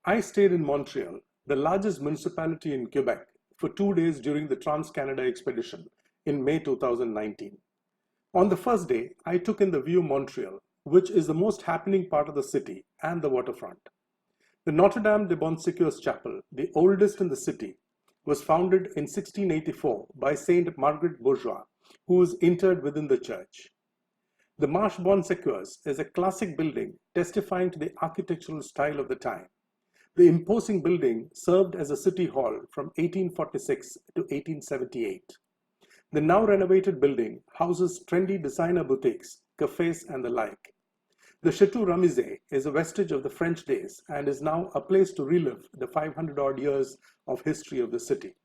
I stayed in Montreal, the largest municipality in Quebec, for 2 days during the Trans-Canada expedition in May 2019. On the first day, I took in the View Montreal, which is the most happening part of the city and the waterfront. The Notre Dame de Bonsecours Chapel, the oldest in the city, was founded in 1684 by Saint Margaret Bourgeois, who is interred within the church. The Marche Bonsecours is a classic building testifying to the architectural style of the time. The imposing building served as a city hall from 1846 to 1878. The now renovated building houses trendy designer boutiques, cafes, and the like. The Chateau Ramezay is a vestige of the French days and is now a place to relive the 500-odd years of history of the city.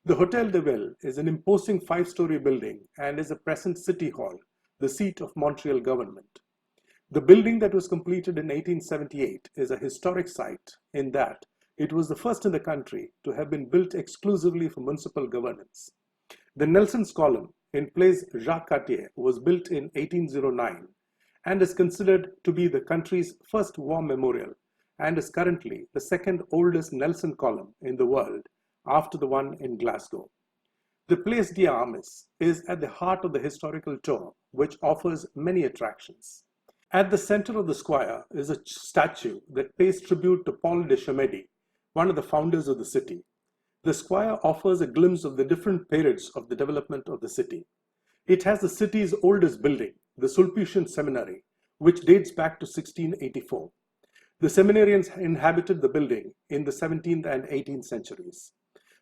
The Hotel de Ville is an imposing five-story building and is a present city hall, the seat of Montreal government. The building that was completed in 1878 is a historic site in that it was the first in the country to have been built exclusively for municipal governance. The Nelson's Column in Place Jacques Cartier was built in 1809 and is considered to be the country's first war memorial and is currently the second oldest Nelson column in the world after the one in Glasgow. The Place d'Armes is at the heart of the historical tour, which offers many attractions. At the center of the square is a statue that pays tribute to Paul de Chomedy, one of the founders of the city. The square offers a glimpse of the different periods of the development of the city. It has the city's oldest building, the Sulpician Seminary, which dates back to 1684. The seminarians inhabited the building in the 17th and 18th centuries.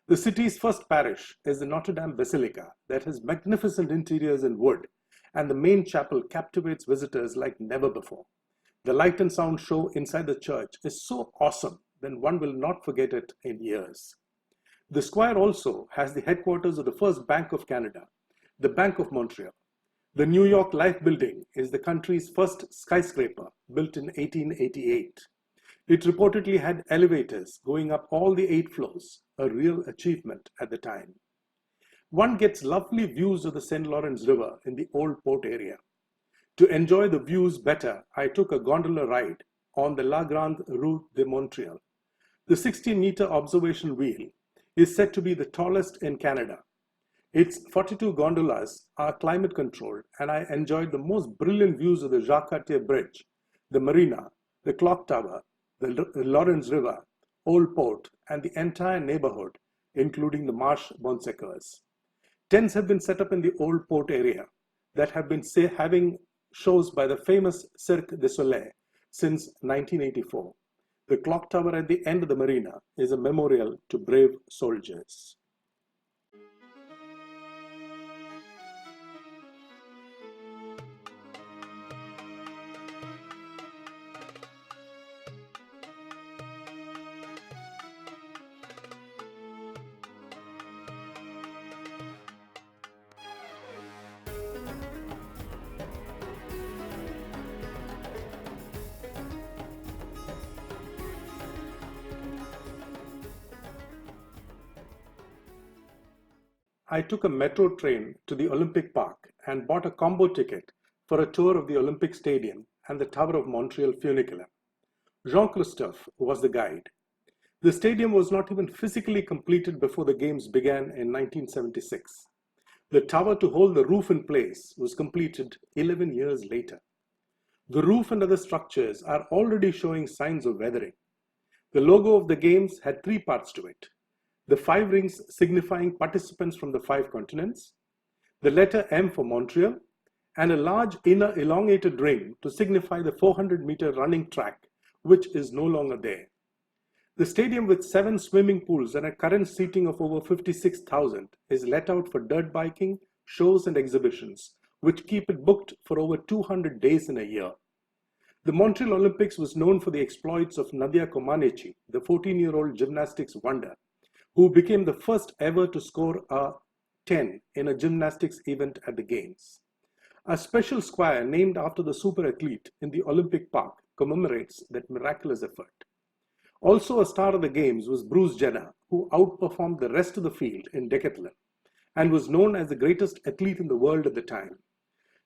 The city's first parish is the Notre Dame Basilica that has magnificent interiors in wood, and the main chapel captivates visitors like never before. The light and sound show inside the church is so awesome that one will not forget it in years. The square also has the headquarters of the first Bank of Canada, the Bank of Montreal. The New York Life Building is the country's first skyscraper, built in 1888. It reportedly had elevators going up all the 8 floors, a real achievement at the time. One gets lovely views of the St. Lawrence River in the Old Port area. To enjoy the views better, I took a gondola ride on the La Grande Route de Montréal. The 60-meter observation wheel is said to be the tallest in Canada. Its 42 gondolas are climate controlled, and I enjoyed the most brilliant views of the Jacques Cartier Bridge, the Marina, the Clock Tower, the Lawrence River, Old Port, and the entire neighborhood, including the Marche Bonsecours. Tents have been set up in the Old Port area that have been having shows by the famous Cirque du Soleil since 1984. The clock tower at the end of the marina is a memorial to brave soldiers. I took a metro train to the Olympic Park and bought a combo ticket for a tour of the Olympic Stadium and the Tower of Montreal funicular. Jean-Christophe was the guide. The stadium was not even physically completed before the games began in 1976. The tower to hold the roof in place was completed 11 years later. The roof and other structures are already showing signs of weathering. The logo of the games had 3 parts to it. The 5 rings signifying participants from the 5 continents, the letter M for Montreal, and a large inner elongated ring to signify the 400-meter running track, which is no longer there. The stadium, with 7 swimming pools and a current seating of over 56,000, is let out for dirt biking, shows, and exhibitions, which keep it booked for over 200 days in a year. The Montreal Olympics was known for the exploits of Nadia Comaneci, the 14-year-old gymnastics wonder, who became the first ever to score a 10 in a gymnastics event at the Games. A special square named after the super athlete in the Olympic Park commemorates that miraculous effort. Also a star of the Games was Bruce Jenner, who outperformed the rest of the field in decathlon and was known as the greatest athlete in the world at the time.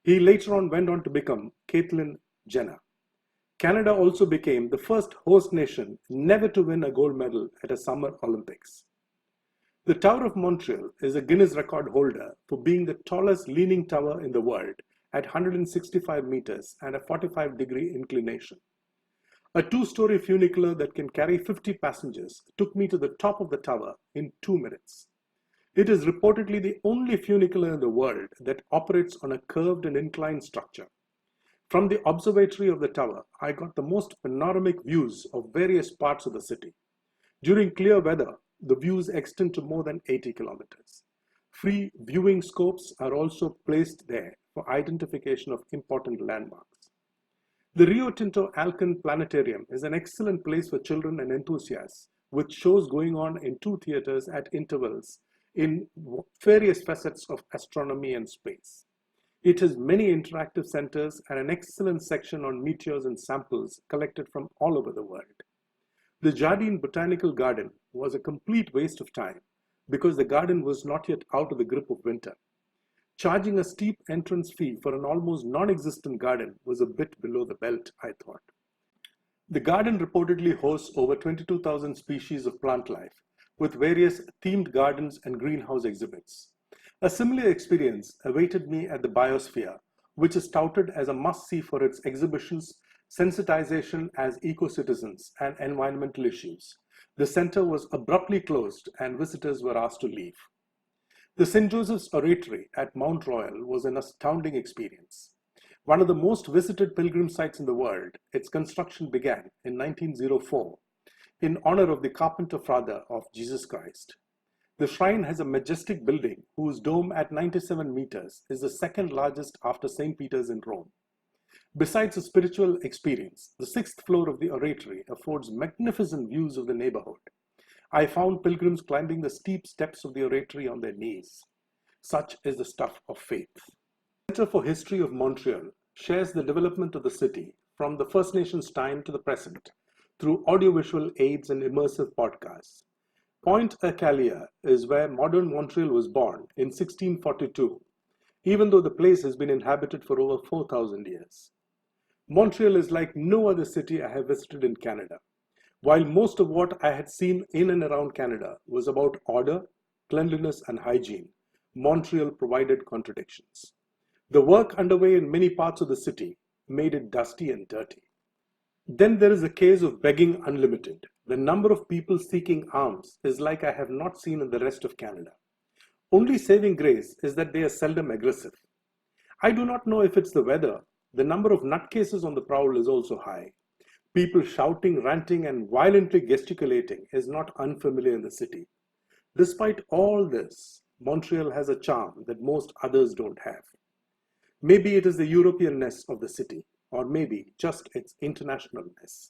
He later on went on to become Caitlyn Jenner. Canada also became the first host nation never to win a gold medal at a Summer Olympics. The Tower of Montreal is a Guinness record holder for being the tallest leaning tower in the world at 165 meters and a 45-degree inclination. A two-story funicular that can carry 50 passengers took me to the top of the tower in 2 minutes. It is reportedly the only funicular in the world that operates on a curved and inclined structure. From the observatory of the tower, I got the most panoramic views of various parts of the city. During clear weather, the views extend to more than 80 kilometers. Free viewing scopes are also placed there for identification of important landmarks. The Rio Tinto Alcan Planetarium is an excellent place for children and enthusiasts, with shows going on in 2 theaters at intervals in various facets of astronomy and space. It has many interactive centers and an excellent section on meteors and samples collected from all over the world. The Jardin Botanical Garden was a complete waste of time because the garden was not yet out of the grip of winter. Charging a steep entrance fee for an almost non-existent garden was a bit below the belt, I thought. The garden reportedly hosts over 22,000 species of plant life, with various themed gardens and greenhouse exhibits. A similar experience awaited me at the Biosphere, which is touted as a must-see for its exhibitions, sensitization as eco-citizens, and environmental issues. The center was abruptly closed and visitors were asked to leave. The St. Joseph's Oratory at Mount Royal was an astounding experience. One of the most visited pilgrim sites in the world, its construction began in 1904 in honor of the Carpenter Father of Jesus Christ. The shrine has a majestic building whose dome at 97 meters is the second largest after St. Peter's in Rome. Besides a spiritual experience, the 6th floor of the oratory affords magnificent views of the neighborhood. I found pilgrims climbing the steep steps of the oratory on their knees. Such is the stuff of faith. The Center for History of Montreal shares the development of the city from the First Nations time to the present through audiovisual aids and immersive podcasts. Pointe-à-Callière is where modern Montreal was born in 1642, even though the place has been inhabited for over 4,000 years. Montreal is like no other city I have visited in Canada. While most of what I had seen in and around Canada was about order, cleanliness, and hygiene, Montreal provided contradictions. The work underway in many parts of the city made it dusty and dirty. Then there is the case of begging unlimited. The number of people seeking alms is like I have not seen in the rest of Canada. Only saving grace is that they are seldom aggressive. I do not know if it's the weather. The number of nutcases on the prowl is also high. People shouting, ranting, and violently gesticulating is not unfamiliar in the city. Despite all this, Montreal has a charm that most others don't have. Maybe it is the Europeanness of the city, or maybe just its internationalness.